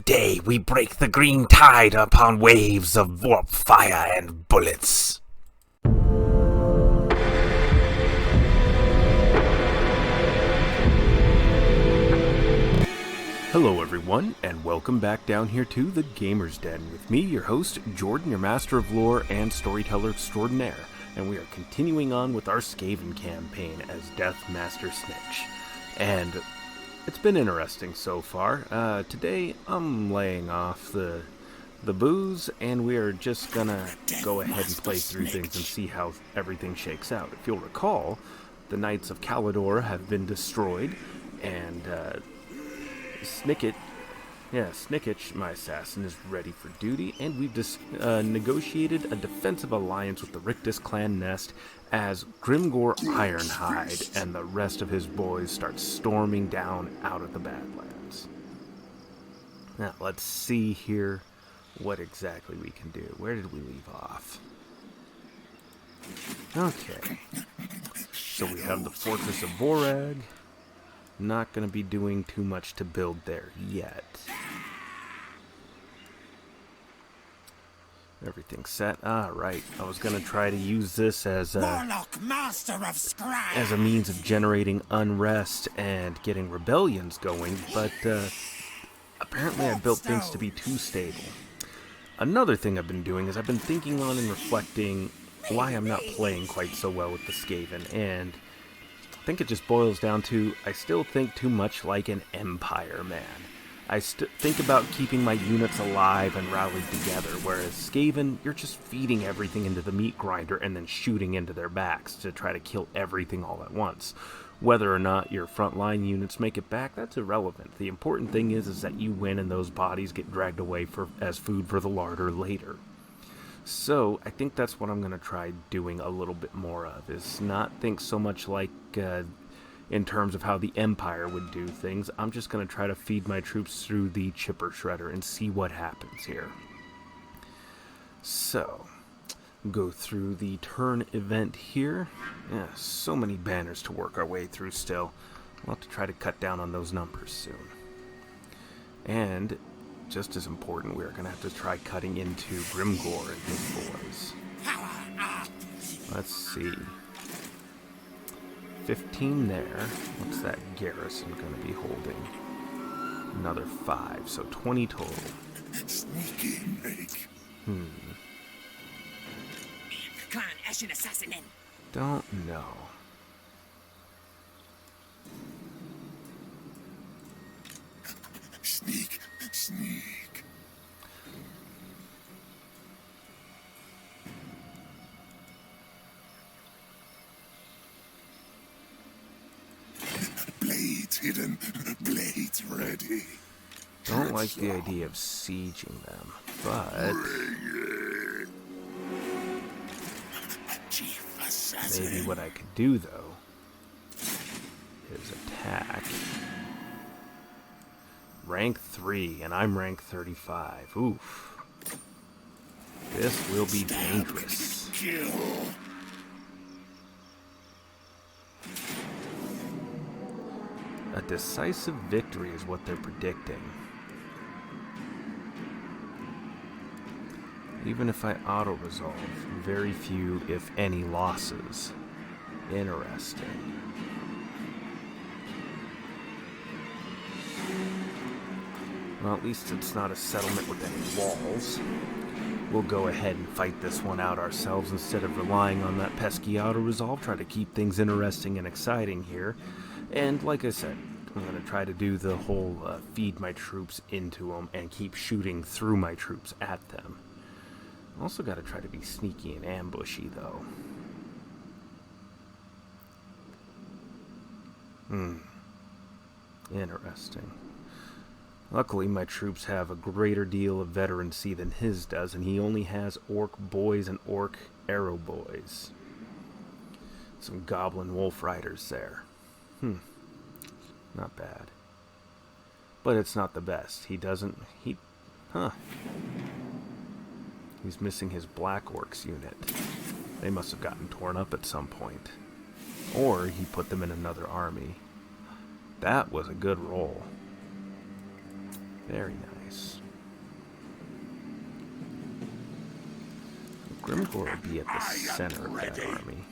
Today we break the green tide upon waves of warpfire and bullets. Hello everyone, and welcome back down here to the Gamer's Den with me, your host, Jordan, your master of lore and storyteller extraordinaire, and we are continuing on with our Skaven campaign as Deathmaster Snikch. And it's been interesting so far. Today I'm laying off the booze, and we are just gonna go ahead and play through things and see how everything shakes out. If you'll recall, the Knights of Caledor have been destroyed, and Snikch, my assassin, is ready for duty, and we've negotiated a defensive alliance with the Rictus clan nest as Grimgor Ironhide and the rest of his boys start storming down out of the Badlands. Now, let's see here what exactly we can do. Where did we leave off? Okay. So we have the Fortress of Vorag. Not going to be doing too much to build there yet. Everything's set. Right. I was going to try to use this as a means of generating unrest and getting rebellions going, but apparently I built things to be too stable. Another thing I've been doing is I've been thinking on and reflecting why I'm not playing quite so well with the Skaven, and I think it just boils down to I still think too much like an empire man. I think about keeping my units alive and rallied together, whereas Skaven, you're just feeding everything into the meat grinder and then shooting into their backs to try to kill everything all at once. Whether or not your frontline units make it back, that's irrelevant. The important thing is that you win and those bodies get dragged away as food for the larder later. So, I think that's what I'm going to try doing a little bit more of, is not think so much like in terms of how the Empire would do things. I'm just going to try to feed my troops through the chipper shredder and see what happens here. So, go through the turn event here. Yeah, so many banners to work our way through still. We'll have to try to cut down on those numbers soon. And just as important, we're going to have to try cutting into Grimgor and his boys. Let's see. 15 there. What's that garrison going to be holding? Another 5, so 20 total. Don't know. Sneak. Blades hidden, blades ready. Don't like the idea of sieging them, but maybe what I could do, though, is attack. Rank 3, and I'm rank 35. Oof. This will be dangerous. A decisive victory is what they're predicting. Even if I auto-resolve, very few, if any, losses. Interesting. Well, at least it's not a settlement with any walls. We'll go ahead and fight this one out ourselves instead of relying on that pesky auto-resolve. Try to keep things interesting and exciting here. And like I said, I'm going to try to do the whole feed my troops into them and keep shooting through my troops at them. Also got to try to be sneaky and ambushy, though. Interesting. Luckily, my troops have a greater deal of veterancy than his does, and he only has Ork boys and Ork arrow boys. Some goblin wolf riders there. Not bad. But it's not the best. He's missing his black orcs unit. They must have gotten torn up at some point. Or he put them in another army. That was a good roll. Very nice. Grimgor would be at the center of that army.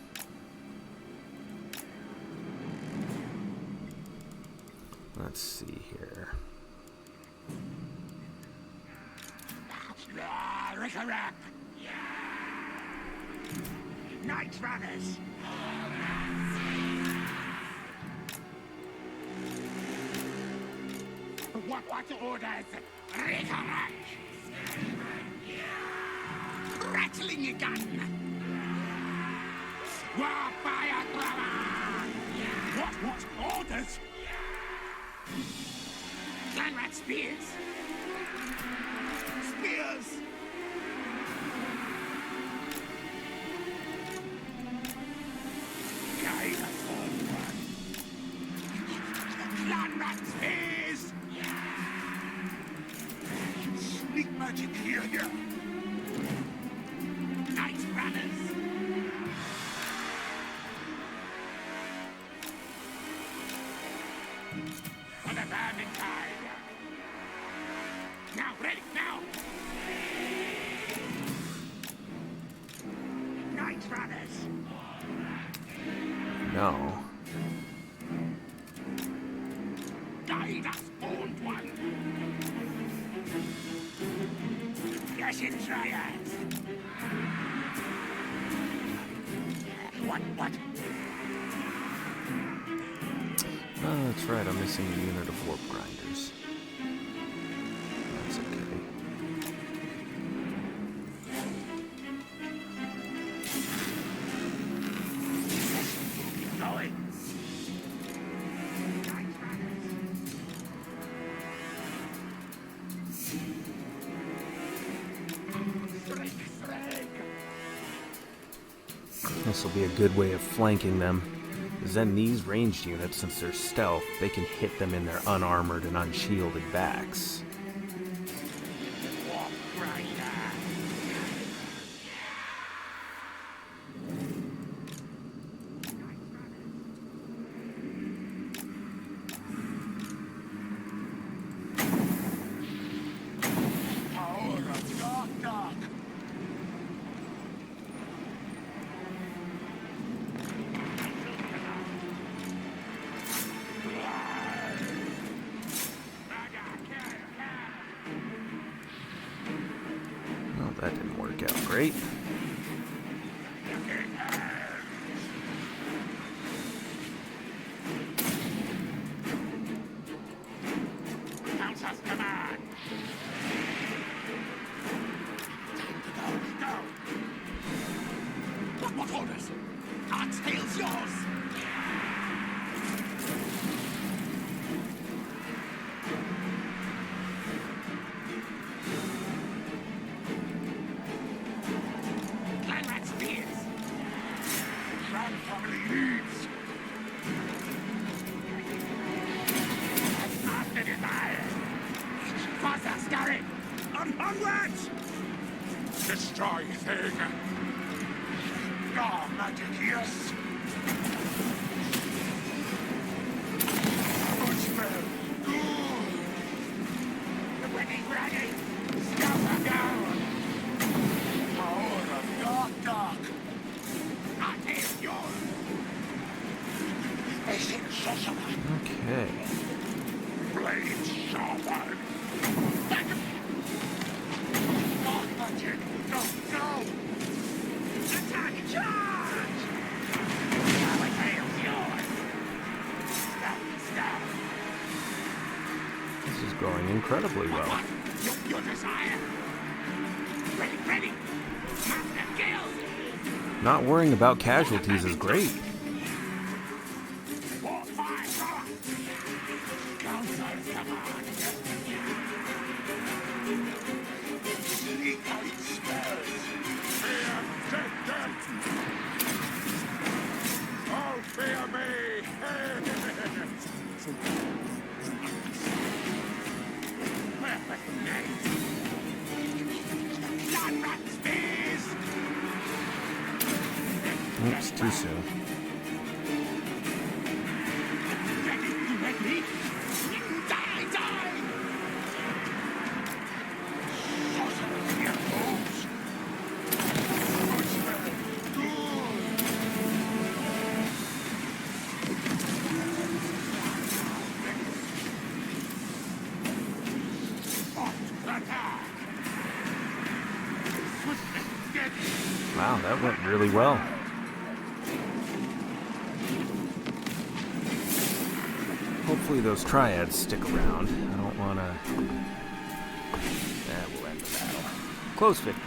Let's see here. Night runners. What orders? Rattling a gun. Warpfire. What orders? Gunrat spears. Spears. Guide us onward. Gunrat spears. Sneak magic here. Night runners. For the burning tide. Now, ready, now. Night runners. No. Guide us, old one. Yes, in triads. What? Oh, that's right, I'm missing a unit of warp grinders. That's okay. Going. This will be a good way of flanking them. Because then these ranged units, since they're stealth, they can hit them in their unarmored and unshielded backs. Well, that didn't work out great. What orders? Our tail's yours. Clanrat spears. Crown family leads. After desire. Faster, scurry. Onwards! Destroy thing. No magic, yes. Good spell. Ready. Scalper down. Power of dark. Our tail yours. Facing sorcerer. Okay. Blade sharpened. Dark magic. No. Attack! Charge! Our tail's yours! Stop! This is going incredibly well. What? Your desire? Ready! Master kill! Not worrying about casualties is great. Warpfire! Council's command! Sneak out spells! Fear, death! Oh, fear me! Gunrat spears! Oops, too soon. Ready? Die! Sorcerer's here, folks! Wow, that went really well. Hopefully those triads stick around. I don't want to... we'll end the battle. Close victory.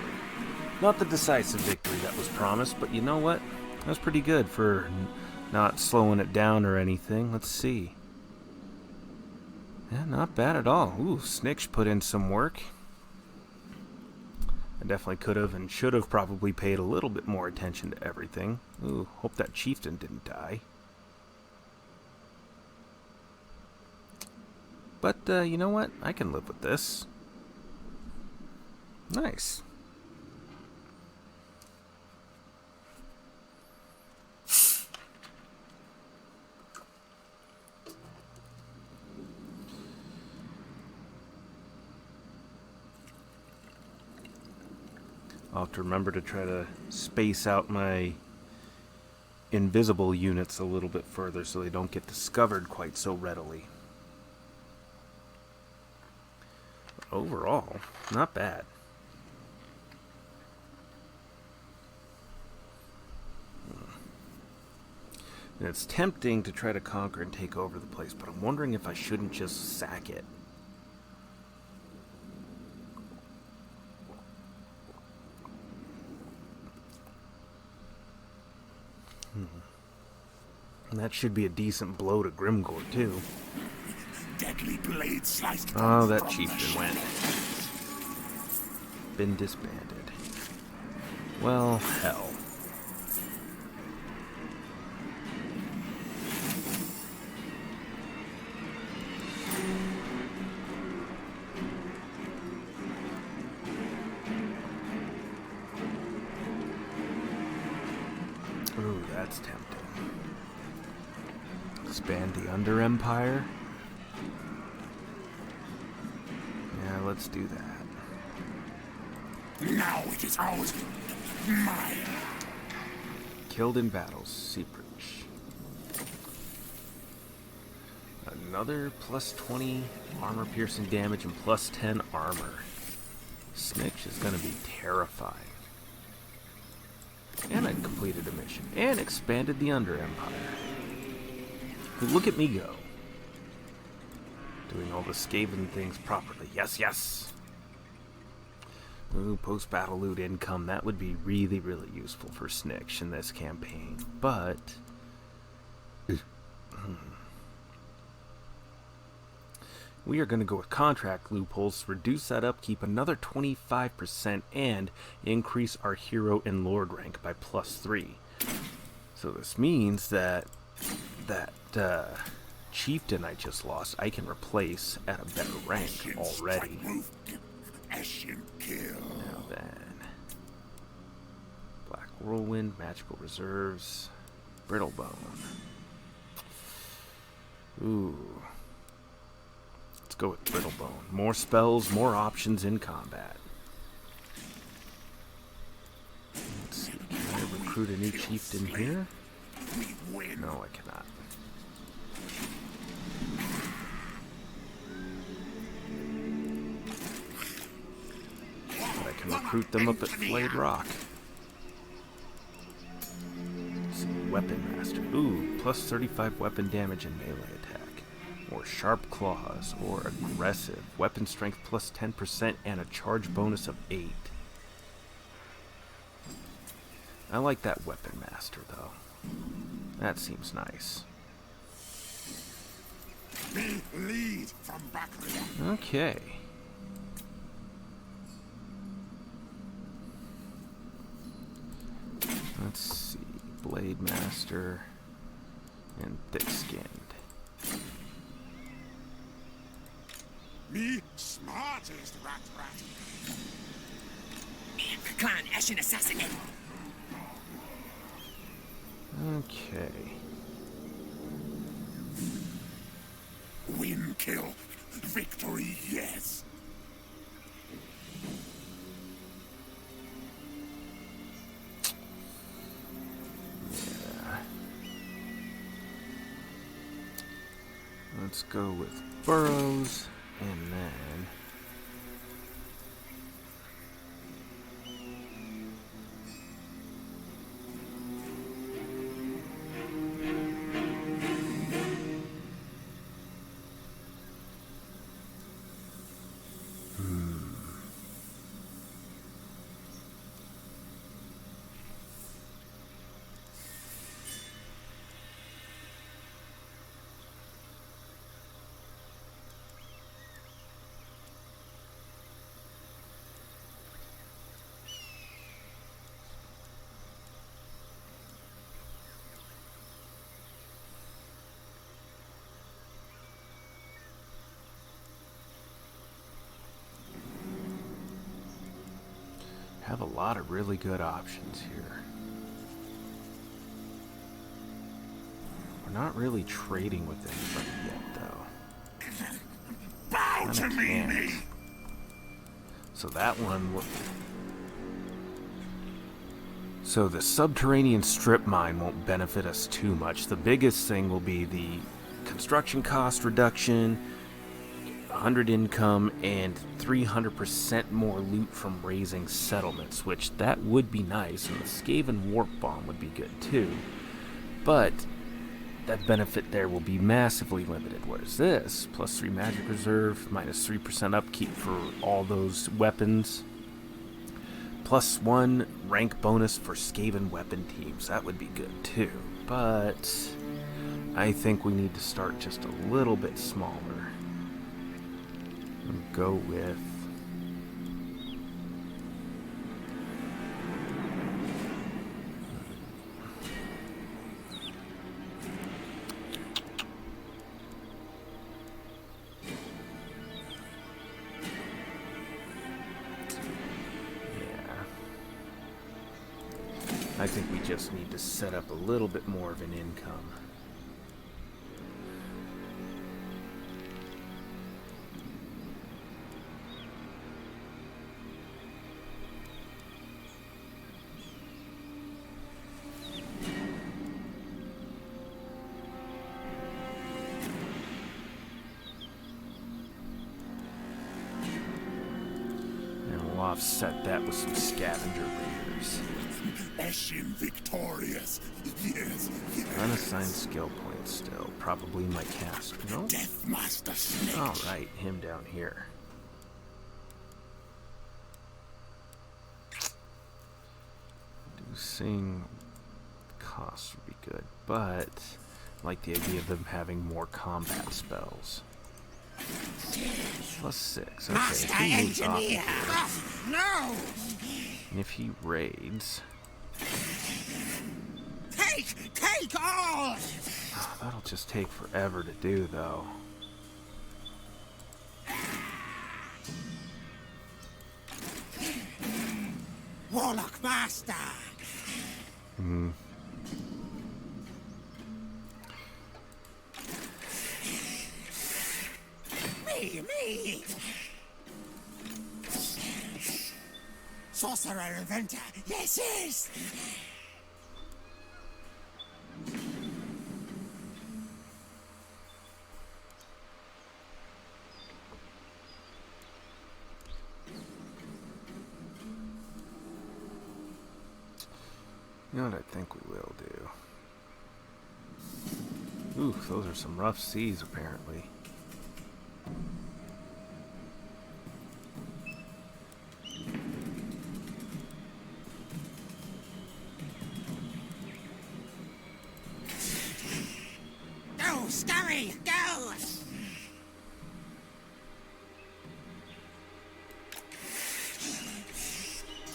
Not the decisive victory that was promised, but you know what? That was pretty good for not slowing it down or anything. Let's see. Yeah, not bad at all. Ooh, Snikch put in some work. I definitely could have and should have probably paid a little bit more attention to everything. Ooh, hope that chieftain didn't die. But, you know what? I can live with this. Nice. I'll have to remember to try to space out my invisible units a little bit further so they don't get discovered quite so readily. But overall, not bad. And it's tempting to try to conquer and take over the place, but I'm wondering if I shouldn't just sack it. And that should be a decent blow to Grimgor, too. Deadly blade sliced. Oh, that chieftain went. Been disbanded. Well, hell. Ooh, that's tempting. Expand the Under Empire. Yeah, let's do that. Now it is ours. Mine. Killed in battles, Seepridge. Another plus 20 armor piercing damage and plus 10 armor. Snikch is going to be terrifying. And I completed a mission. And expanded the Under Empire. Look at me go. Doing all the Skaven things properly. Yes, yes! Ooh, post-battle loot income. That would be really, really useful for Snikch in this campaign. But... we are going to go with contract loopholes, reduce that upkeep another 25%, and increase our hero and lord rank by plus 3. So this means that chieftain I just lost, I can replace at a better rank already. Now then, Black Whirlwind, Magical Reserves, Brittlebone. Ooh. Let's go with Brittlebone. More spells, more options in combat. Let's see, can I recruit a new chieftain here? No, I cannot. But I can recruit them up at Flayed Rock. Let's see, Weapon Master. Ooh, plus 35 weapon damage and melee attack. Or Sharp Claws, or Aggressive. Weapon Strength plus 10% and a charge bonus of 8. I like that Weapon Master, though. That seems nice. Lead from back there. Okay. Let's see. Blade Master and Thick-Skinned. Me smartest rat. Clan Ashen Assassin. Okay. Win, kill, victory, yes. Yeah. Let's go with burrows, and then... have a lot of really good options here. We're not really trading with anybody yet, though. Bow to me! So that one... So the subterranean strip mine won't benefit us too much. The biggest thing will be the construction cost reduction, 100 income, and 300% more loot from raising settlements, which that would be nice, and the Skaven warp bomb would be good too. But that benefit there will be massively limited. What is this? Plus 3 magic reserve, minus 3% upkeep for all those weapons. Plus 1 rank bonus for Skaven weapon teams. That would be good too. But I think we need to start just a little bit smaller. And go with... I think we just need to set up a little bit more of an income. And we'll offset that with some scavenger raiders. Eshin victorious. Yes, yes. Unassigned skill points still. Probably my cast. No? Deathmaster Snikch. Alright, him down here. Reducing costs would be good, but I like the idea of them having more combat spells. Plus 6. Okay, he moves off of here. No! And if he raids... Take all! Oh, that'll just take forever to do, though. Warlock Master! Hmm. Me! Sorcerer Inventor, yes! You know what I think we will do? Ooh, those are some rough seas, apparently. Go, scurry, go!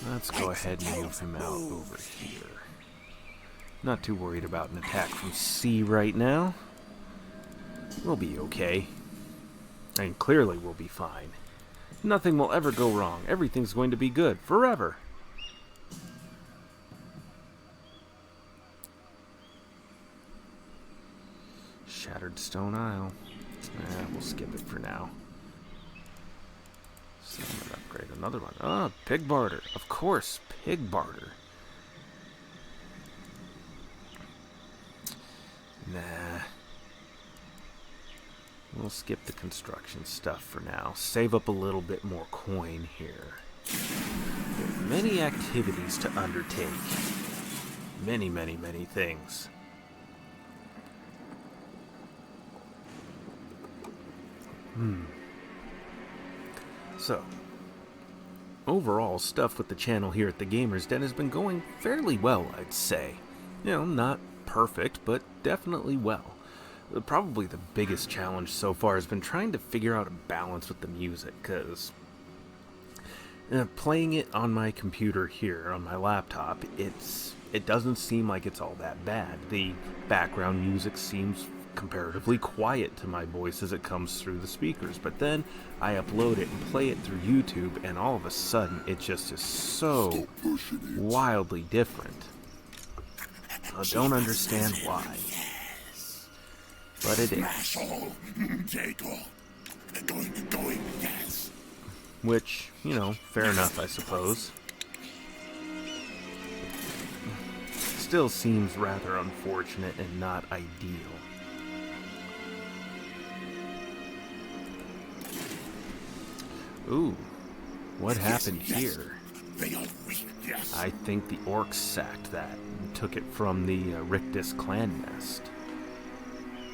Let's go ahead and move him out over here. Not too worried about an attack from sea right now. We'll be okay. And clearly we'll be fine. Nothing will ever go wrong. Everything's going to be good forever. Shattered Stone Isle. We'll skip it for now. So I'm gonna upgrade another one. Ah, pig barter. Of course, pig barter. Nah. We'll skip the construction stuff for now. Save up a little bit more coin here. There are many activities to undertake. Many, many, many things. So, overall, stuff with the channel here at the Gamer's Den has been going fairly well, I'd say. You know, not perfect, but definitely well. Probably the biggest challenge so far has been trying to figure out a balance with the music, because playing it on my computer here, on my laptop, it doesn't seem like it's all that bad. The background music seems comparatively quiet to my voice as it comes through the speakers. But then I upload it and play it through YouTube, and all of a sudden it just is so wildly different. I don't understand why. But it is. Which, you know, fair enough, I suppose. Still seems rather unfortunate and not ideal. Ooh, what happened here? I think the Orks sacked that and took it from the Rictus clan nest.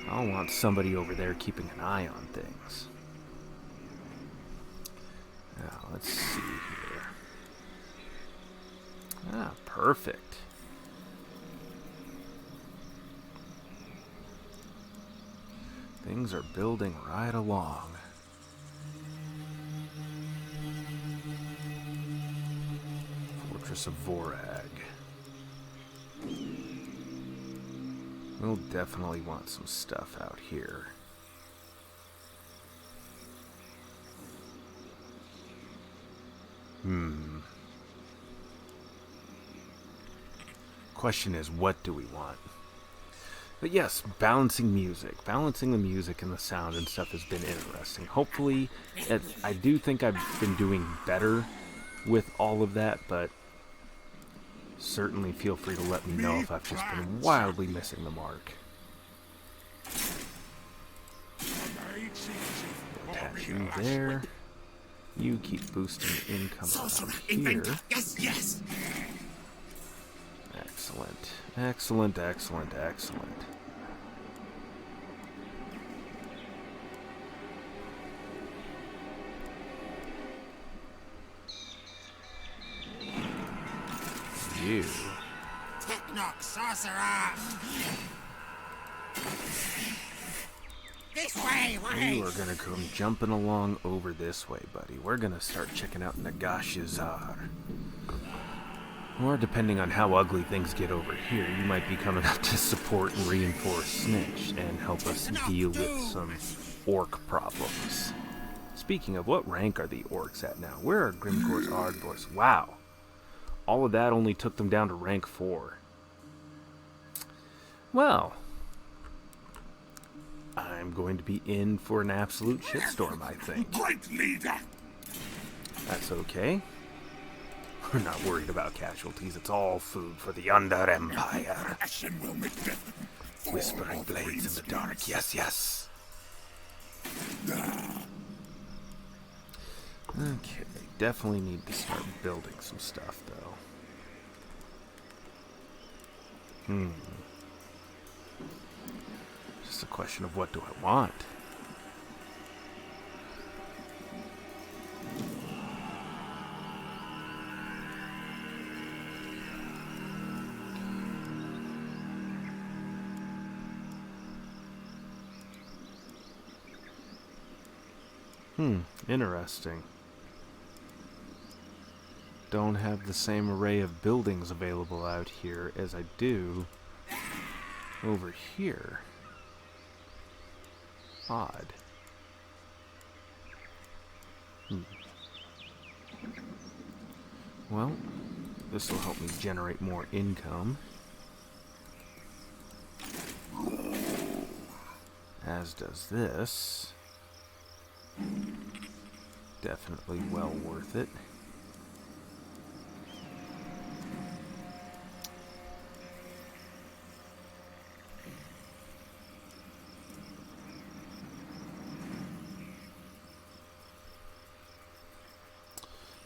I'll want somebody over there keeping an eye on things. Now, let's see here. Ah, perfect. Things are building right along. Fortress of Vorag. We'll definitely want some stuff out here. Question is, what do we want? But yes, balancing music. Balancing the music and the sound and stuff has been interesting. Hopefully, I do think I've been doing better with all of that, but certainly feel free to let me know if I've just been wildly missing the mark. Attach you there. You keep boosting income around here. Yes. Excellent. Excellent, excellent, excellent. You. Technoc sorcerer. This way. You are gonna come jumping along over this way, buddy. We're gonna start checking out Nagashizar. Or depending on how ugly things get over here, you might be coming up to support and reinforce Snikch and help us deal with some orc problems. Speaking of, what rank are the orcs at now? Where are Grimgor's Ardboys? Wow. All of that only took them down to rank 4. Well, I'm going to be in for an absolute shitstorm, I think. Great leader. That's okay. We're not worried about casualties. It's all food for the Under Empire. Passion will make them. Whispering blades in the dark. Yes, yes. Okay, definitely need to start building some stuff, though. Just a question of what do I want? Interesting. Don't have the same array of buildings available out here as I do over here. Odd. Well, this will help me generate more income. As does this. Definitely well worth it.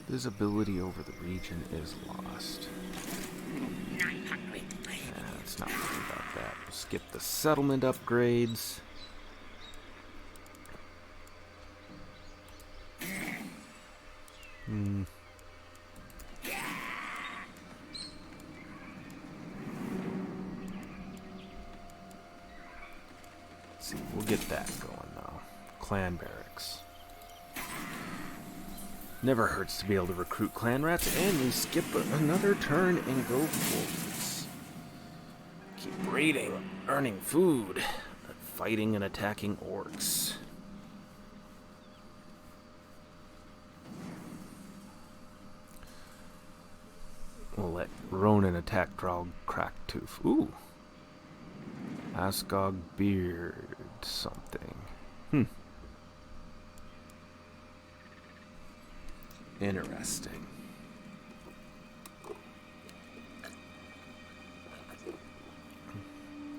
Visibility over the region is lost. Let's not worry about that. We'll skip the settlement upgrades. Let's see, we'll get that going though. Clan barracks. Never hurts to be able to recruit clan rats, and we skip another turn and go forwards. Keep raiding, earning food. fighting and attacking orcs. We'll let Ronan attack Drow Cracktooth. Ooh. Asgog Beard something. Interesting.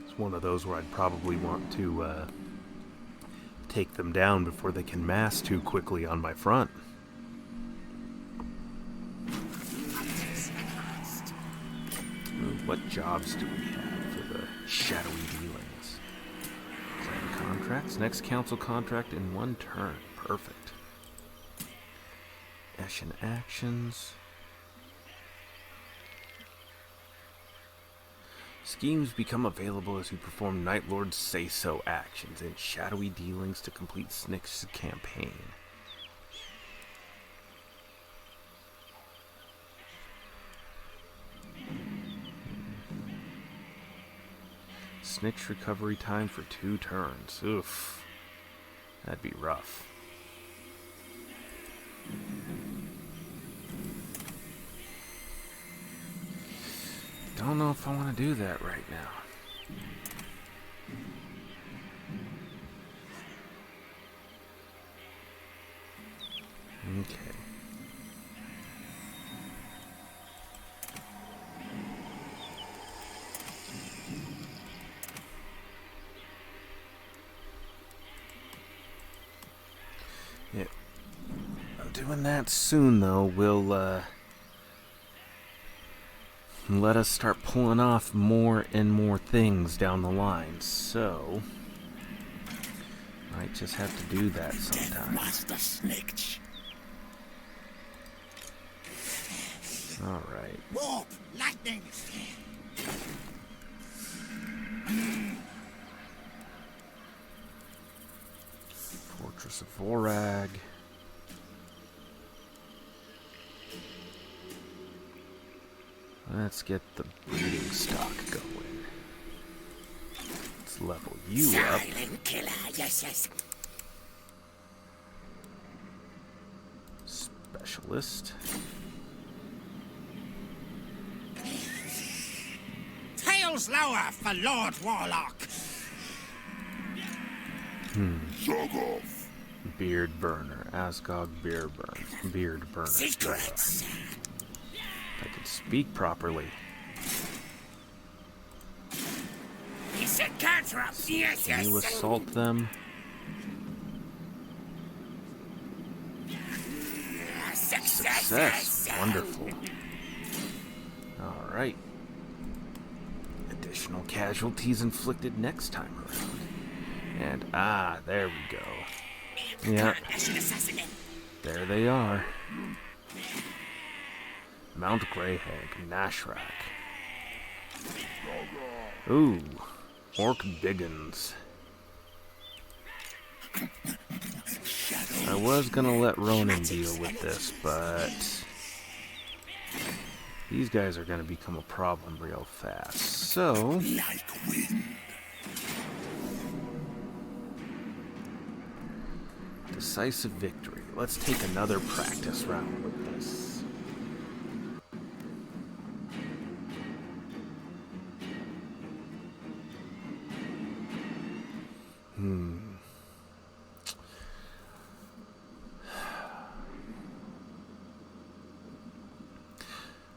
It's one of those where I'd probably want to take them down before they can mass too quickly on my front. What jobs do we have for the shadowy dealings? Clan contracts. Next council contract in 1 turn. Perfect. Ashen actions. Schemes become available as you perform Night Lord's say-so actions in shadowy dealings to complete Snikch's campaign. Snikch recovery time for 2 turns. Oof. That'd be rough. Don't know if I want to do that right now. Okay. Yeah. I'm doing that soon, though. We'll, let us start pulling off more and more things down the line. So, might just have to do that sometime. Deathmaster Snikch. All right. Warp, lightning. Fortress of Vorag. Let's get the breeding stock going. Let's level you up. Silent killer, yes. Specialist. Tails lower for Lord Warlock. Beard Burner. Asgog Beard Burner. Secrets. I can speak properly. It's a cantrip. Yes. Can you assault them? Success. Wonderful. Alright. Additional casualties inflicted next time around. And, there we go. Yep. There they are. Mount Greyhag, Nashrak. Ooh, Orc Biggins. I was gonna let Ronan deal with this, but these guys are gonna become a problem real fast. So, decisive victory. Let's take another practice round with this.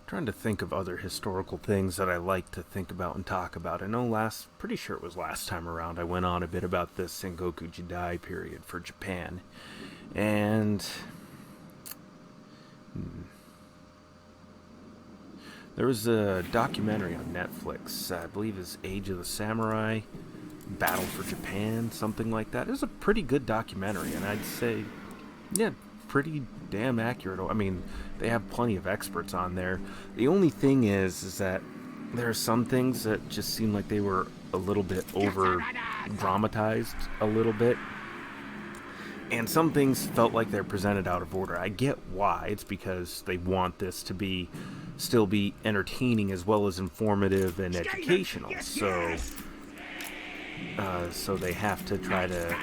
Trying to think of other historical things that I like to think about and talk about. I know pretty sure it was last time around I went on a bit about the Sengoku Jidai period for Japan. And there was a documentary on Netflix, I believe it's Age of the Samurai, Battle for Japan, something like that. It was a pretty good documentary, and I'd say, yeah, pretty damn accurate. I mean, they have plenty of experts on there. The only thing is that there are some things that just seem like they were a little bit over dramatized a little bit, and some things felt like they're presented out of order. I get why. It's because they want this to still be entertaining as well as informative and educational. So So they have to try to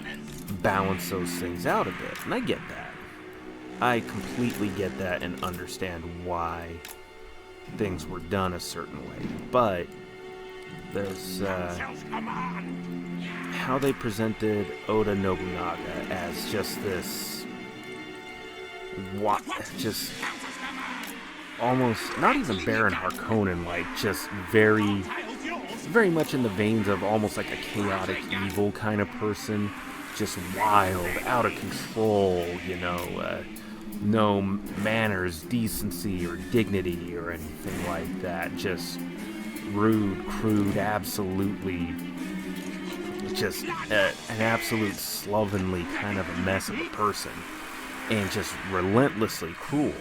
balance those things out a bit. And I get that. I completely get that and understand why things were done a certain way. But there's how they presented Oda Nobunaga as just this, just almost, not even Baron Harkonnen, like just very much in the veins of almost like a chaotic evil kind of person, just wild, out of control, no manners, decency, or dignity, or anything like that. Just rude, crude, absolutely, just an absolute slovenly kind of a mess of a person, and just relentlessly cruel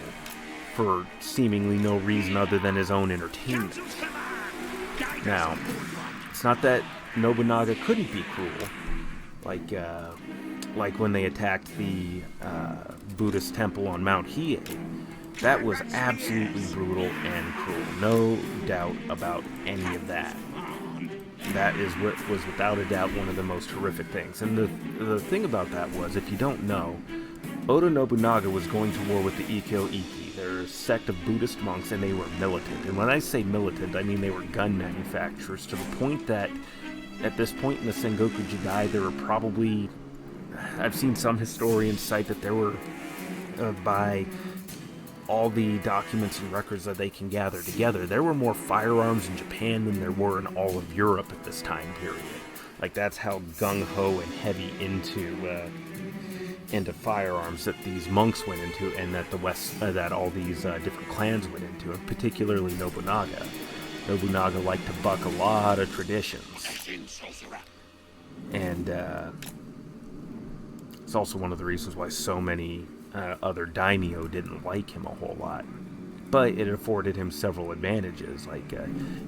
for seemingly no reason other than his own entertainment. Now, it's not that Nobunaga couldn't be cruel, like when they attacked the Buddhist temple on Mount Hiei. That was absolutely brutal and cruel, no doubt about any of that. That is what was without a doubt one of the most horrific things. And the thing about that was, if you don't know, Oda Nobunaga was going to war with the Ikkyo Ikki. They're a sect of Buddhist monks, and they were militant. And when I say militant, I mean they were gun manufacturers, to the point that at this point in the Sengoku Jidai, there were probably, I've seen some historians cite that there were, by all the documents and records that they can gather together, there were more firearms in Japan than there were in all of Europe at this time period. Like, that's how gung-ho and heavy into firearms that these monks went into, and that the West, that all these different clans went into, and particularly Nobunaga. Nobunaga liked to buck a lot of traditions. And it's also one of the reasons why so many other daimyo didn't like him a whole lot. But it afforded him several advantages, like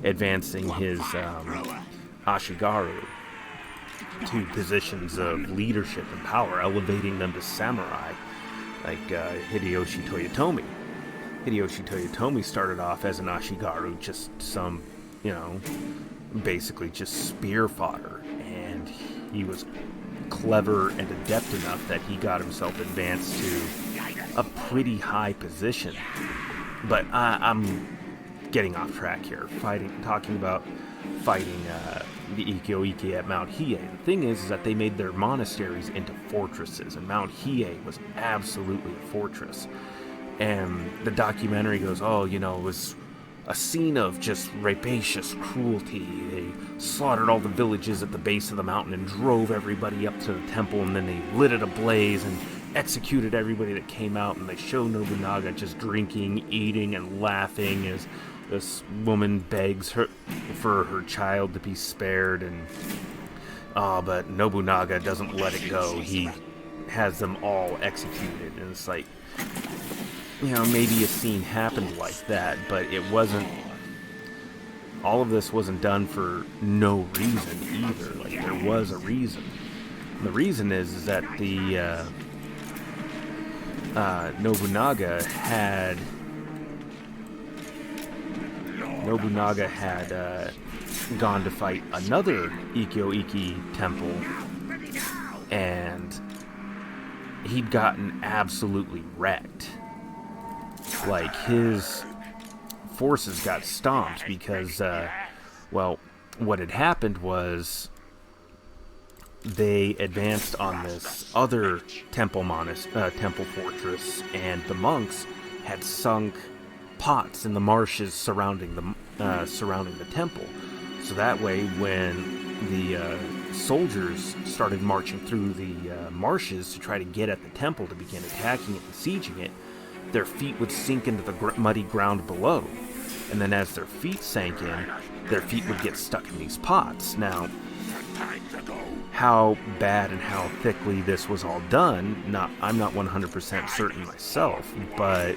advancing his Ashigaru to positions of leadership and power, elevating them to samurai, like Hideyoshi Toyotomi. Hideyoshi Toyotomi started off as an Ashigaru, just some, basically just spear fodder, and he was clever and adept enough that he got himself advanced to a pretty high position. But I'm getting off track here, talking about fighting the Ikkyo Ikki at Mount Hiei. The thing is that they made their monasteries into fortresses, and Mount Hiei was absolutely a fortress. And the documentary goes, it was a scene of just rapacious cruelty. They slaughtered all the villages at the base of the mountain and drove everybody up to the temple, and then they lit it ablaze and executed everybody that came out. And they show Nobunaga just drinking, eating, and laughing as this woman begs for her child to be spared. And but Nobunaga doesn't let it go. He has them all executed, and it's like, maybe a scene happened like that, but it wasn't, all of this wasn't done for no reason either. Like, there was a reason. And the reason is that the Nobunaga had gone to fight another Ikkyo Ikki temple, and he'd gotten absolutely wrecked. Like, his forces got stomped because, what had happened was they advanced on this other temple fortress, and the monks had sunk pots in the marshes surrounding the temple. So that way, when the soldiers started marching through the marshes to try to get at the temple to begin attacking it and sieging it, their feet would sink into the muddy ground below. And then as their feet sank in, their feet would get stuck in these pots. Now, how bad and how thickly this was all done, I'm not 100% certain myself, but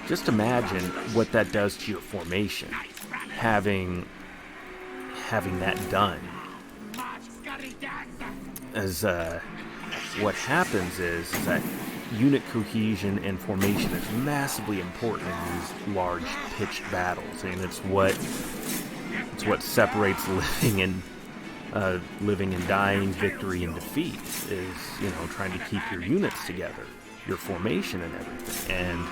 just imagine what that does to your formation, having that done. As what happens is that unit cohesion and formation is massively important in these large pitched battles, and it's what separates living living and dying, victory and defeat is, trying to keep your units together, your formation and everything. And,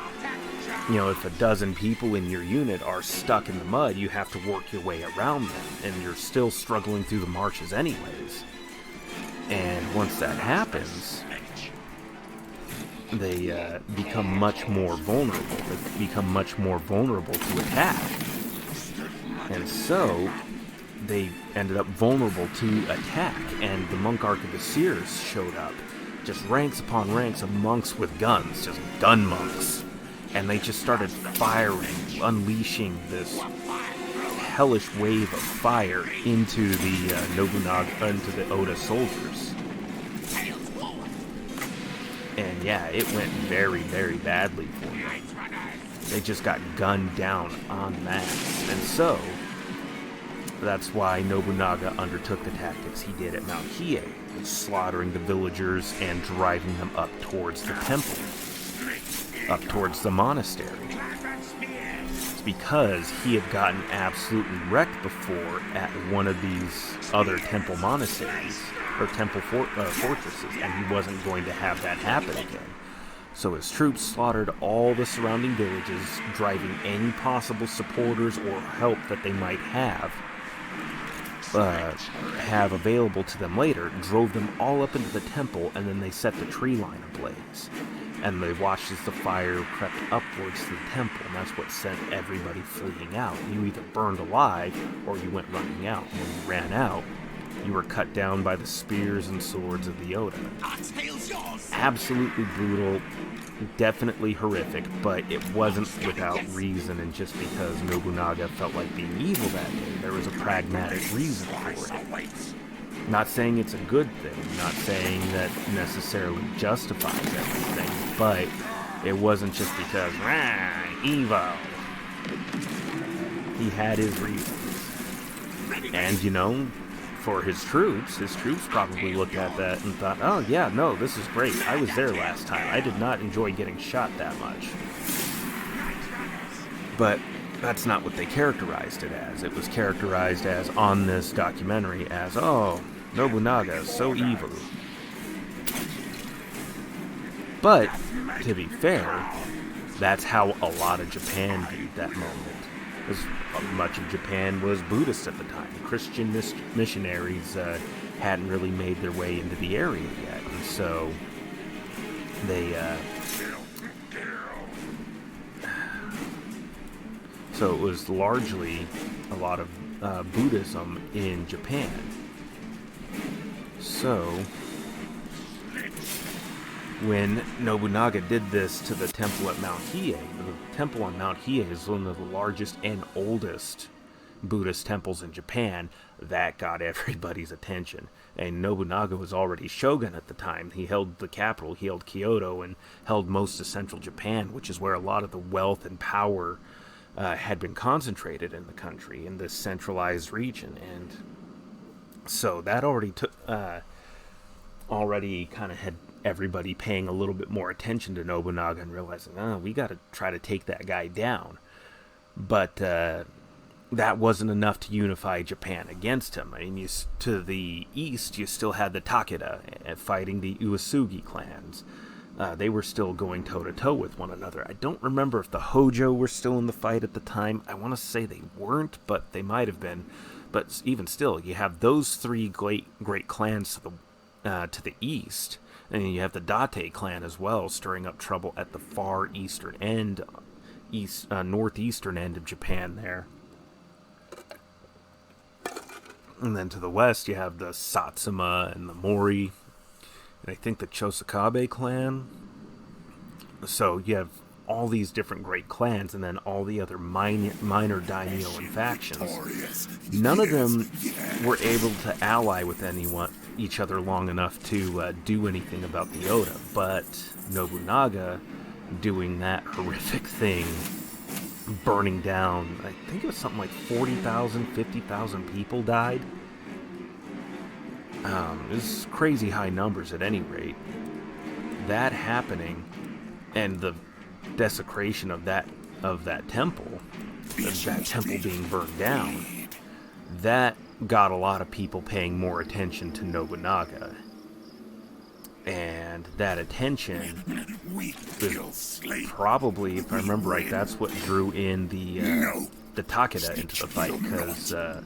if a dozen people in your unit are stuck in the mud, you have to work your way around them, and you're still struggling through the marshes anyways. And once that happens, they become much more vulnerable. They become much more vulnerable to attack. And so, they ended up vulnerable to attack, and the Monk Arquebusiers showed up. Just ranks upon ranks of monks with guns, just gun monks. And they just started firing, unleashing this hellish wave of fire into the Nobunaga, into the Oda soldiers. And yeah, it went very, very badly for them. They just got gunned down en masse. And so, that's why Nobunaga undertook the tactics he did at Mount Hiei, slaughtering the villagers and driving them up towards the temple, up towards the monastery. It's because he had gotten absolutely wrecked before at one of these other temple monasteries, or temple fortresses, and he wasn't going to have that happen again. So his troops slaughtered all the surrounding villages, driving any possible supporters or help that they might have available to them later, drove them all up into the temple, and then they set the tree line ablaze. And they watched as the fire crept upwards to the temple, and that's what sent everybody fleeing out. You either burned alive, or you went running out. And when you ran out, you were cut down by the spears and swords of the Oda. Absolutely brutal, definitely horrific, but it wasn't without reason, and just because Nobunaga felt like being evil that day. There was a pragmatic reason for it. Not saying it's a good thing, not saying that necessarily justifies everything, but it wasn't just because, evil. He had his reasons. And, for his troops probably looked at that and thought, oh yeah, no, this is great. I was there last time. I did not enjoy getting shot that much. But that's not what they characterized it as. It was characterized as, on this documentary, as, oh, Nobunaga is so evil. But, to be fair, that's how a lot of Japan viewed that moment. As much of Japan was Buddhist at the time. Christian missionaries hadn't really made their way into the area yet, and so they so it was largely a lot of Buddhism in Japan. So when Nobunaga did this to the temple at Mount Hiei, the temple on Mount Hiei is one of the largest and oldest Buddhist temples in Japan. That got everybody's attention. And Nobunaga was already shogun at the time. He held the capital, he held Kyoto, and held most of central Japan, which is where a lot of the wealth and power had been concentrated in the country, in this centralized region. And so that already kind of had everybody paying a little bit more attention to Nobunaga and realizing, we got to try to take that guy down. But that wasn't enough to unify Japan against him. I mean, to the east, you still had the Takeda fighting the Uesugi clans. They were still going toe-to-toe with one another. I don't remember if the Hojo were still in the fight at the time. I want to say they weren't, but they might have been. But even still, you have those three great clans to the east. And you have the Date clan as well, stirring up trouble at the far eastern end, northeastern end of Japan there. And then to the west, you have the Satsuma and the Mori, and I think the Chosakabe clan. So you have all these different great clans, and then all the other minor daimyo and factions. None of them were able to ally with each other long enough to do anything about the Oda, but Nobunaga doing that horrific thing, burning down, I think it was something like 40,000, 50,000 people died. It was crazy high numbers at any rate. That happening, and the desecration of that temple being burned down, that got a lot of people paying more attention to Nobunaga. And that attention was probably, if I remember right, that's what drew in the Takeda into the fight, because the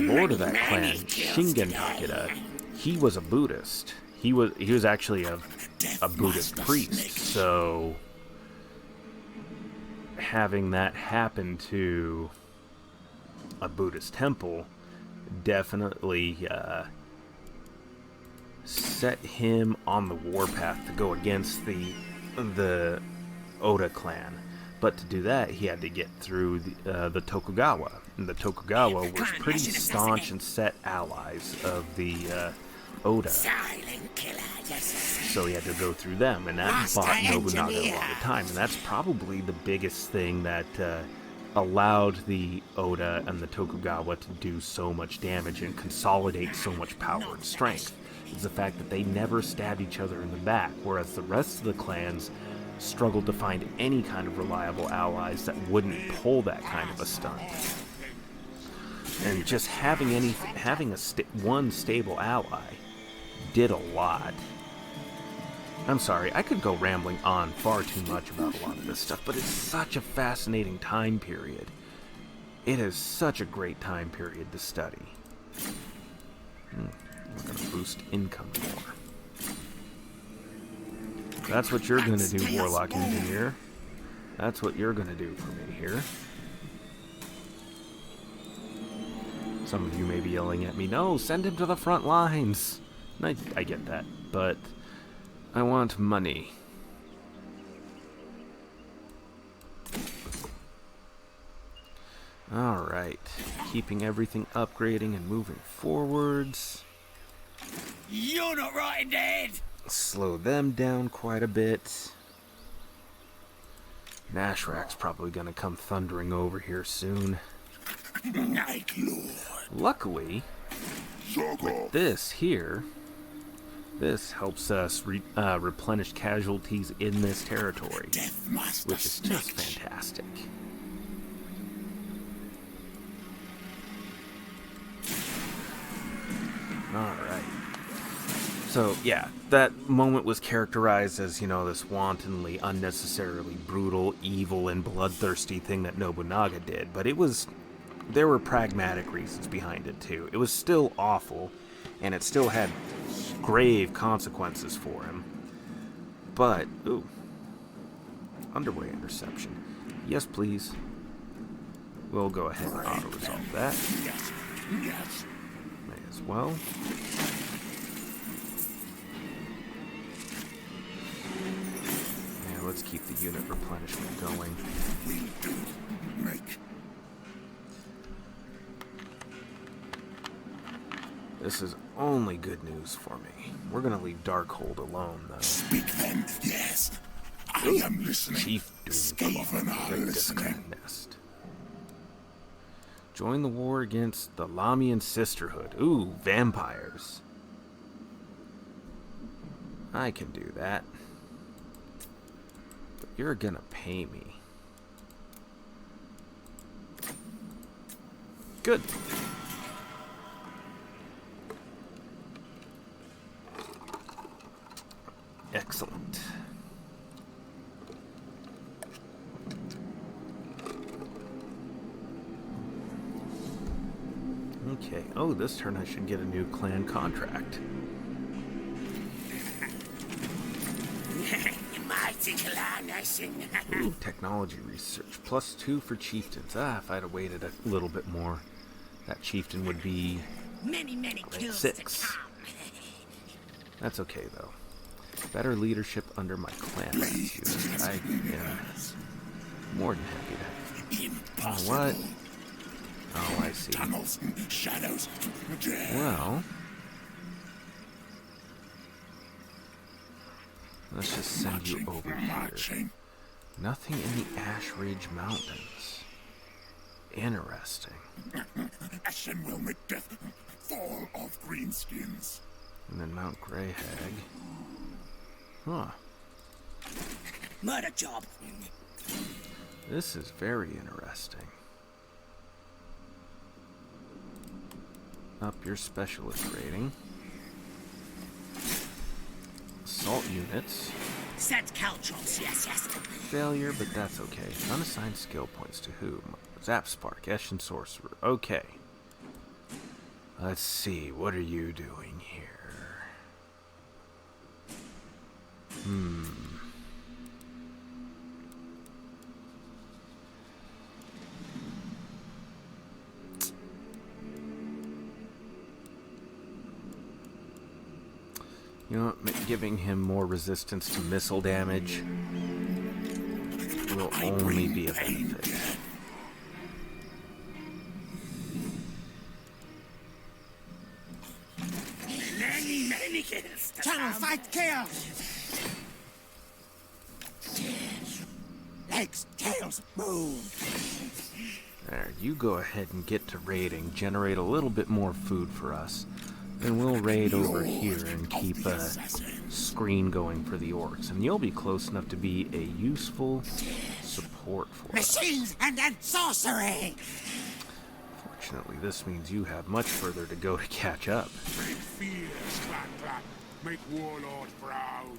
lord of that clan, Shingen Takeda, he was a Buddhist. He was actually a Buddhist priest, so having that happen to a Buddhist temple definitely set him on the warpath to go against the Oda clan. But to do that, he had to get through the Tokugawa. And the Tokugawa were pretty staunch and set allies of the Oda. So he had to go through them, and that bought Nobunaga a lot of time. And that's probably the biggest thing that allowed the Oda and the Tokugawa to do so much damage and consolidate so much power and strength, is the fact that they never stabbed each other in the back, whereas the rest of the clans struggled to find any kind of reliable allies that wouldn't pull that kind of a stunt. And just having one stable ally did a lot. I'm sorry, I could go rambling on far too much about a lot of this stuff, but it's such a fascinating time period. It is such a great time period to study. We're going to boost income more. That's what you're going to do, Warlock Engineer. That's what you're going to do for me here. Some of you may be yelling at me, no, send him to the front lines. And I get that, but I want money. Alright, keeping everything upgrading and moving forwards. You're not right in the head! Slow them down quite a bit. Nashrak's probably gonna come thundering over here soon. Night Lord. Luckily, with this here, this helps us replenish casualties in this territory, Deathmaster which is just Snikch. fantastic. Alright. So, yeah, that moment was characterized as, this wantonly, unnecessarily brutal, evil, and bloodthirsty thing that Nobunaga did, but there were pragmatic reasons behind it, too. It was still awful, and it still had grave consequences for him. But, underway interception. Yes, please. We'll go ahead and auto-resolve that. Yes. May as well. Yeah, let's keep the unit replenishment going. We do make. This is only good news for me. We're gonna leave Darkhold alone, though. Speak then, yes. I am listening. Chief Skaven are listening. Nest. Join the war against the Lamian Sisterhood. Ooh, vampires. I can do that. But you're gonna pay me. Good. Excellent. Okay. Oh, this turn I should get a new clan contract. Mighty clan, I sing. Ooh, technology research. +2 for chieftains. If I'd have waited a little bit more, that chieftain would be Many kills 6. to come. That's okay, though. Better leadership under my clan unit. I am more than happy to. Impossible. What? Oh, I see. Tunnels and shadows. Well, let's just send you over here. Marching. Nothing in the Ash Ridge Mountains. Interesting. Ashen will make death fall off greenskins. And then Mount Grey Hag. Huh. Murder job. This is very interesting. up your specialist rating. Assault units. Set caltrops, yes. Failure, but that's okay. Unassigned skill points to whom? Zap Spark, Eshin Sorcerer. Okay. Let's see, what are you doing here? You know what, giving him more resistance to missile damage will only be a benefit. Many kills. Channel fight kill. Legs, tails, move. There, you go ahead and get to raiding. Generate a little bit more food for us. Then we'll raid over here and keep a screen going for the orcs. And you'll be close enough to be a useful support for us. Machines and then sorcery. Fortunately, this means you have much further to go to catch up. Make fears, clap, clap. Make warlord proud.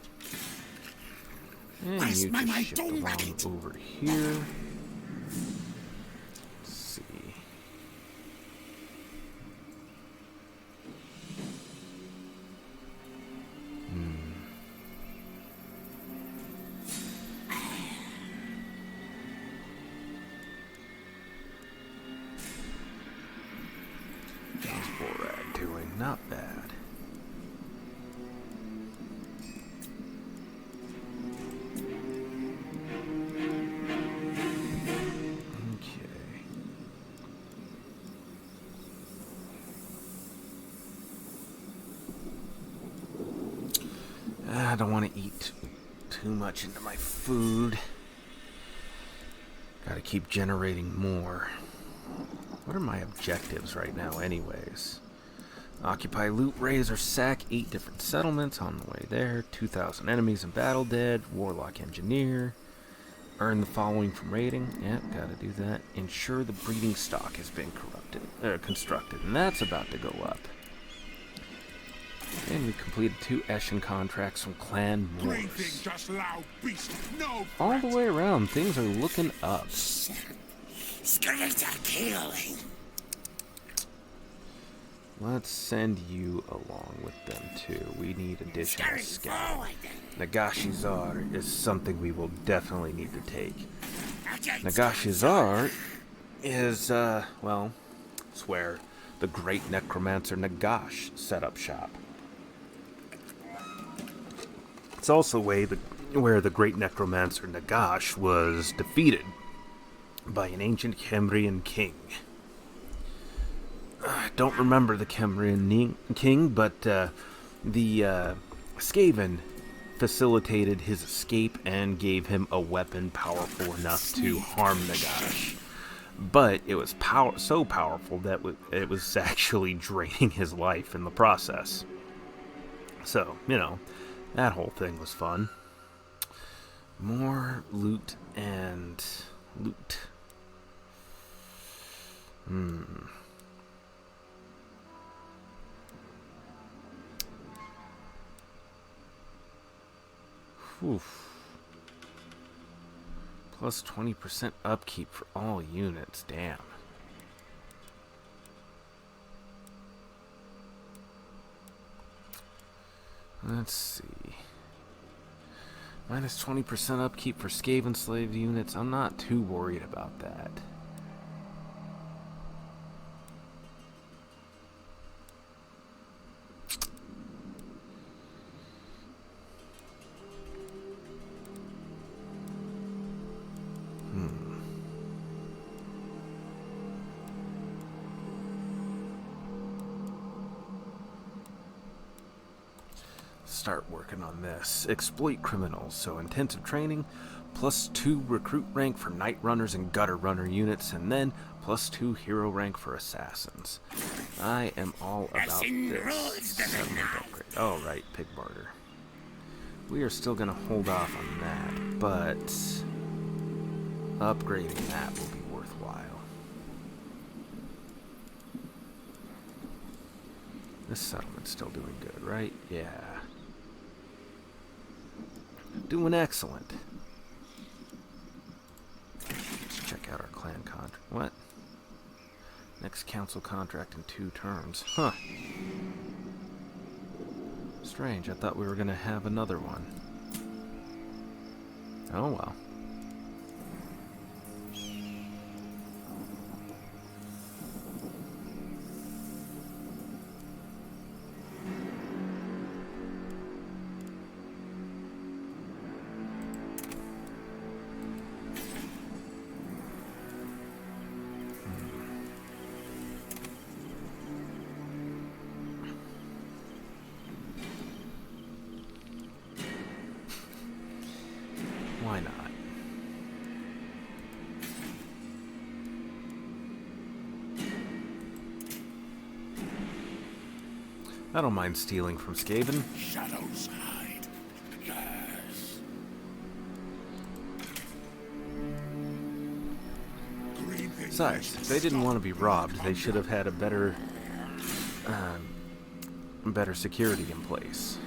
And Where's you my just shift dome along racket? over here. Let's see. How's Borag doing? Not bad. I don't want to eat too much into my food. Gotta keep generating more. What are my objectives right now anyways? Occupy, loot, raise, or sack 8 different settlements on the way there. 2,000 enemies in battle dead. Warlock engineer. Earn the following from raiding. Yep, gotta do that. Ensure the breeding stock has been constructed. And that's about to go up. And we completed 2 Eshin contracts from Clan Great Morse. thing, just loud beast. No All the way around, things are looking up. Skirts are killing. Let's send you along with them too. We need additional Scurry scout. forward. Nagashi Zar is something we will definitely need to take. Against Nagashi Zar is, well, it's where the great necromancer Nagash set up shop. It's also where the great necromancer Nagash was defeated by an ancient Kemrian king. I don't remember the Kemrian king, but the Skaven facilitated his escape and gave him a weapon powerful enough to harm Nagash. But it was so powerful that it was actually draining his life in the process. So, you know, that whole thing was fun. More loot and loot. Oof. Plus 20% upkeep for all units. Damn. Let's see. Minus 20% upkeep for Skaven slave units. I'm not too worried about that. Start working on this. Exploit criminals. So intensive training, plus 2 recruit rank for night runners and gutter runner units, and then plus 2 hero rank for assassins. I am all about this. Settlement upgrade. Oh, right, pig barter. We are still going to hold off on that, but upgrading that will be worthwhile. This settlement's still doing good, right? Yeah. Doing excellent. Let's check out our clan contract. What? Next council contract in 2 terms. Huh. Strange. I thought we were going to have another one. Oh well. Why not? I don't mind stealing from Skaven. Shadows hide. Yes. Besides, if they didn't want to be robbed, they should have had a better security in place.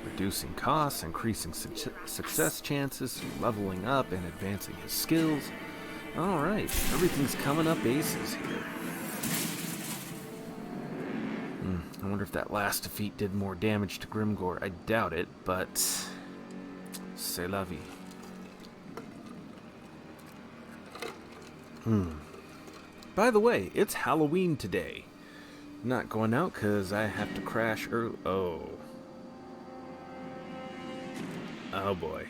Reducing costs, increasing success chances, leveling up and advancing his skills. Alright, everything's coming up aces here. I wonder if that last defeat did more damage to Grimgor. I doubt it, but c'est la vie. By the way, it's Halloween today. Not going out because I have to crash early. Oh boy.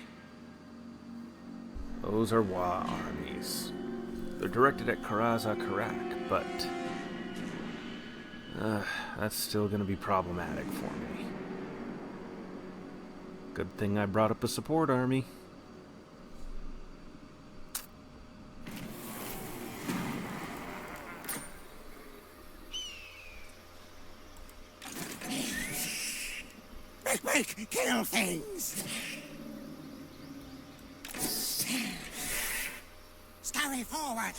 Those are Wa armies. They're directed at Karaza Karak, but that's still going to be problematic for me. Good thing I brought up a support army. Quick, kill things! Scurry forward!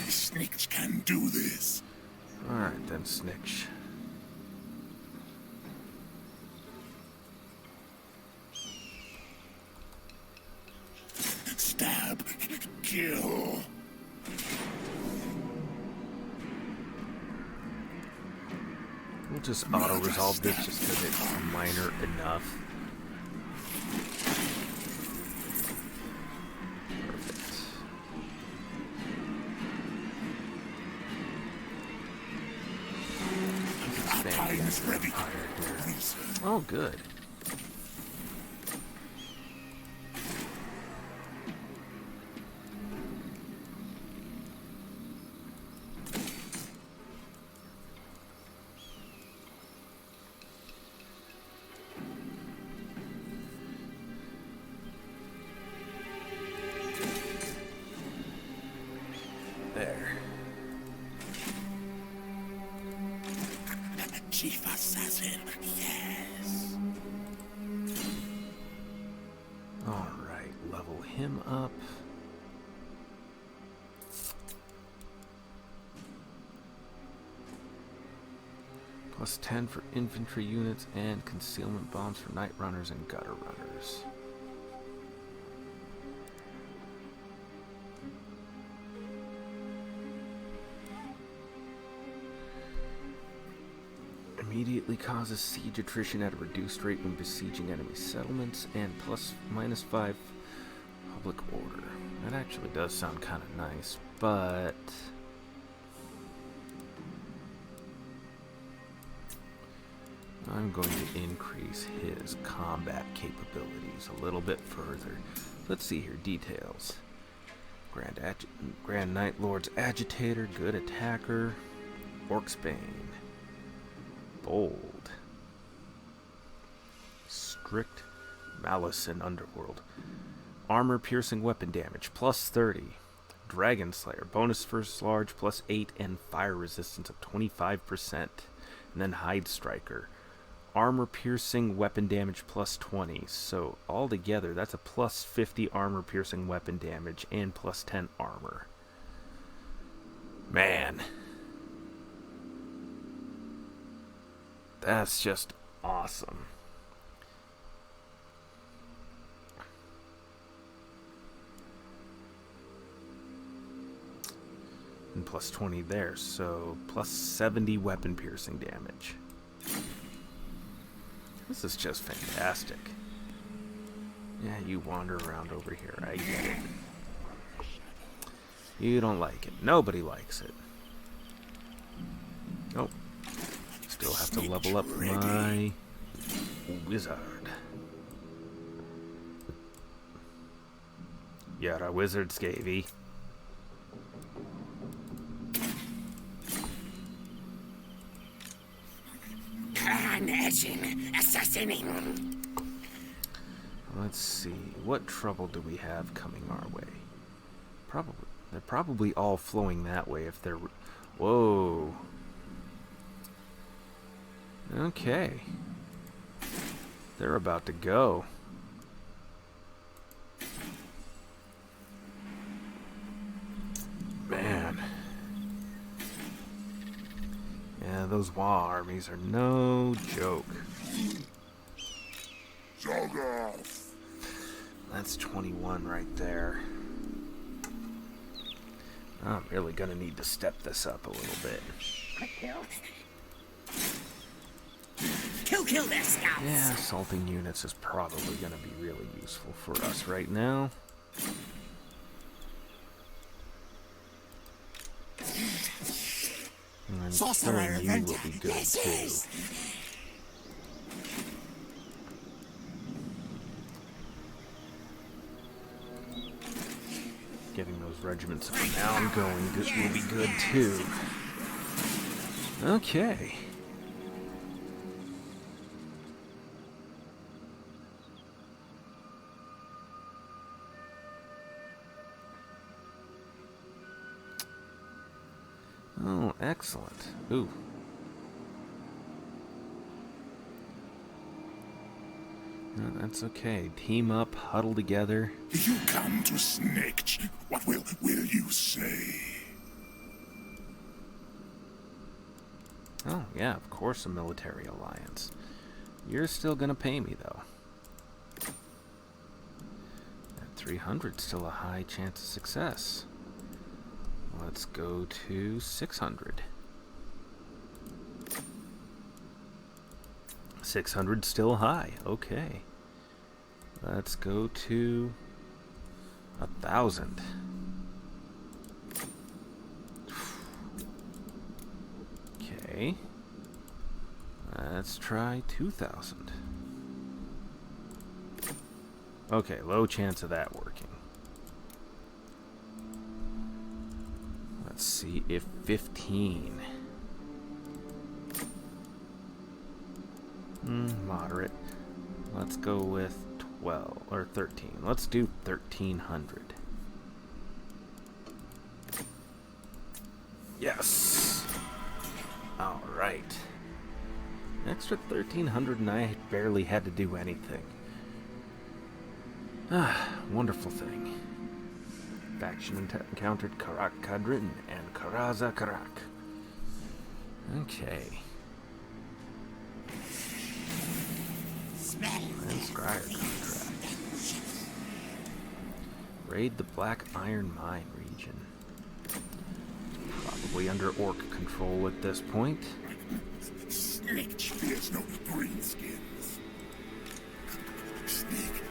Snikch can do this. Alright then, Snikch. Stab. Kill. We'll just auto-resolve this just because it's minor enough. Perfect. Our time is ready. Oh, good. There. Chief Assassin, yes. Alright, level him up. Plus 10 for infantry units and concealment bombs for night runners and gutter runners. Immediately causes siege attrition at a reduced rate when besieging enemy settlements, and ±5 public order. That actually does sound kind of nice, but I'm going to increase his combat capabilities a little bit further. Let's see here, details. Grand Knight Lord's Agitator, good attacker, Orks Bane. Bold. Strict Malice and Underworld. Armor piercing weapon damage, plus 30. Dragon Slayer, bonus first large, plus 8, and fire resistance of 25%. And then Hide Striker. armor piercing weapon damage plus 20. So altogether, that's a plus 50 armor piercing weapon damage and plus 10 armor. Man. That's just awesome. And plus 20 there, so plus 70 weapon piercing damage. This is just fantastic. Yeah, you wander around over here, I get it. You don't like it. Nobody likes it. Oh. Still have to level up my wizard. You're a wizard, Skavey. Assassinating. Let's see. What trouble do we have coming our way? They're probably all flowing that way if they're... Whoa. Okay. They're about to go. Man. Yeah, those Wa armies are no joke. Jog off. That's 21 right there. I'm really gonna need to step this up a little bit. Quick kill. Kill their scouts. Yeah, assaulting units is probably gonna be really useful for us right now. And Sorcerer killing you will be good yes, too. yes. Getting those regiments of renown going will be good too. Okay. Oh, excellent. Ooh. No, that's okay. Team up, huddle together. You come to Snikch. What will you say? Oh, yeah, of course a military alliance. You're still gonna pay me, though. At 300's still a high chance of success. Let's go to 600. 600 still high. Okay. Let's go to 1,000. Okay. Let's try 2,000. Okay, low chance of that working. Let's see if 15. Moderate. Let's go with 12 or 13. Let's do 1,300. Yes. All right. Extra 1,300 and I barely had to do anything. Ah, wonderful thing. Faction encountered Karak Kadrin and Karaza Karak. Okay. And Scryer contract. Raid the Black Iron Mine region. Probably under Orc control at this point. Snikch fears no greenskins. Sneak.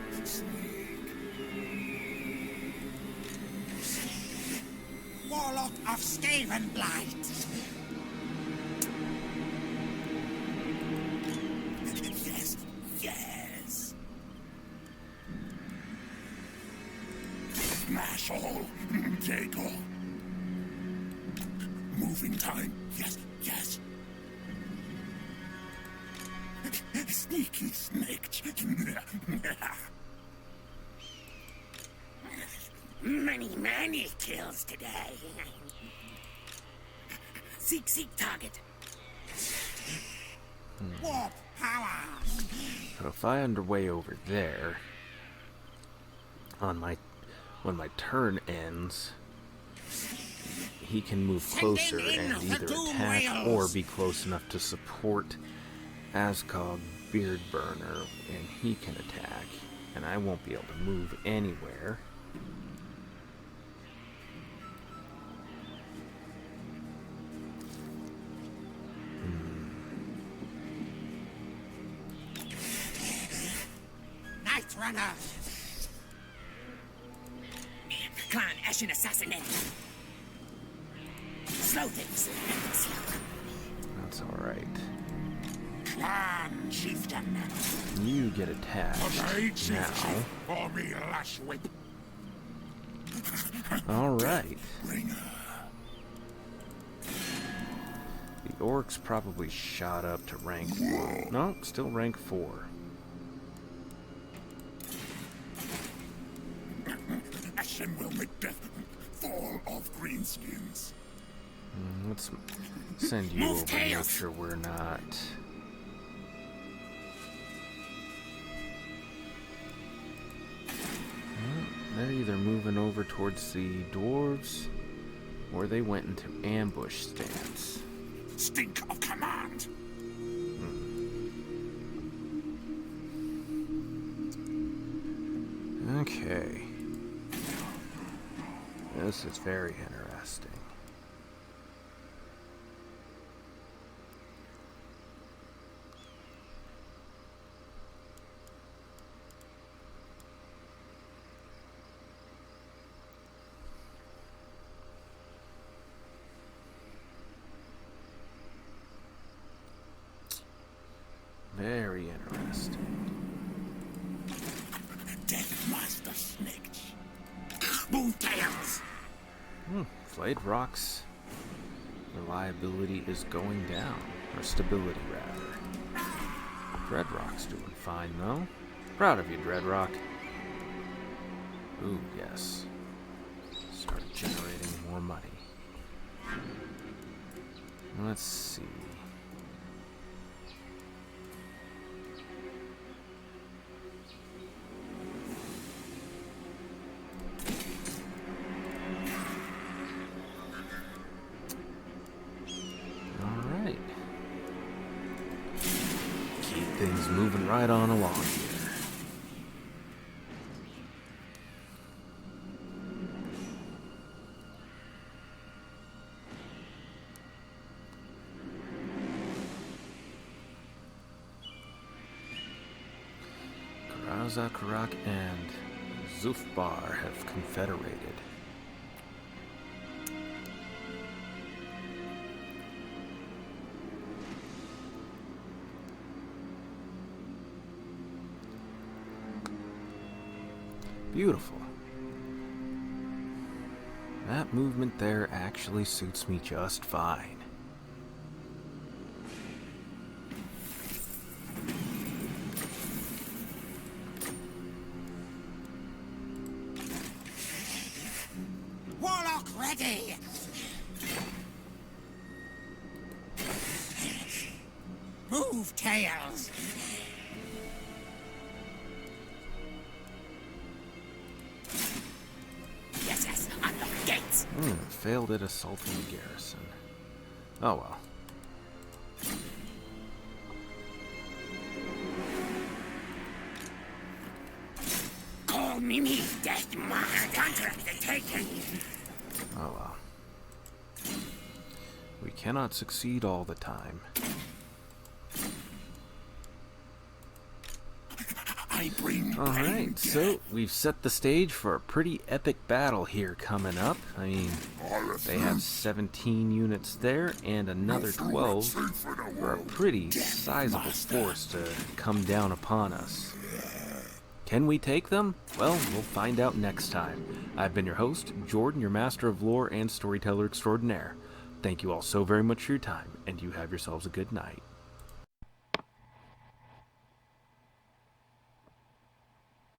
Warlock of Skaven blight. Yes. Smash all. Take all. Moving time. Yes. Sneaky Snikch. Many kills today. Seek target. Warp power. So if I underway over there, when my turn ends, he can move closer and either attack or be close enough to support Ascog Beardburner, and he can attack, and I won't be able to move anywhere. Night runner. Clan Ashen assassinate. Slow things. That's alright. Clan chieftain. You get attacked Obey chief now. chief for me lash whip. Alright. Bringer. The Orks probably shot up to rank 1. No, still rank 4. Ashen will make death fall of greenskins. Let's send you over and make sure we're not... They're either moving over towards the dwarves, or they went into ambush stance. Stink of command. Okay. This is very interesting. Very interesting. Deathmaster Snikch. Move tails. Flayed Rock's reliability is going down. Or stability, rather. Dreadrock's doing fine, though. Proud of you, Dreadrock. Ooh, yes. Start generating more money. Let's see. Alright. Keep things moving right on along here. Karak and Zufbar have confederated. Beautiful. That movement there actually suits me just fine. Warlock ready. Move tails. Yes, unlock gates. Failed at assaulting the garrison. Oh well. Call me Deathmaster. Contract the taken. Oh well. We cannot succeed all the time. I bring Alright, so we've set the stage for a pretty epic battle here coming up. I mean, they have 17 units there and another 12 for a pretty sizable force to come down upon us. Can we take them? Well, we'll find out next time. I've been your host, Jordan, your master of lore and storyteller extraordinaire. Thank you all so very much for your time, and you have yourselves a good night.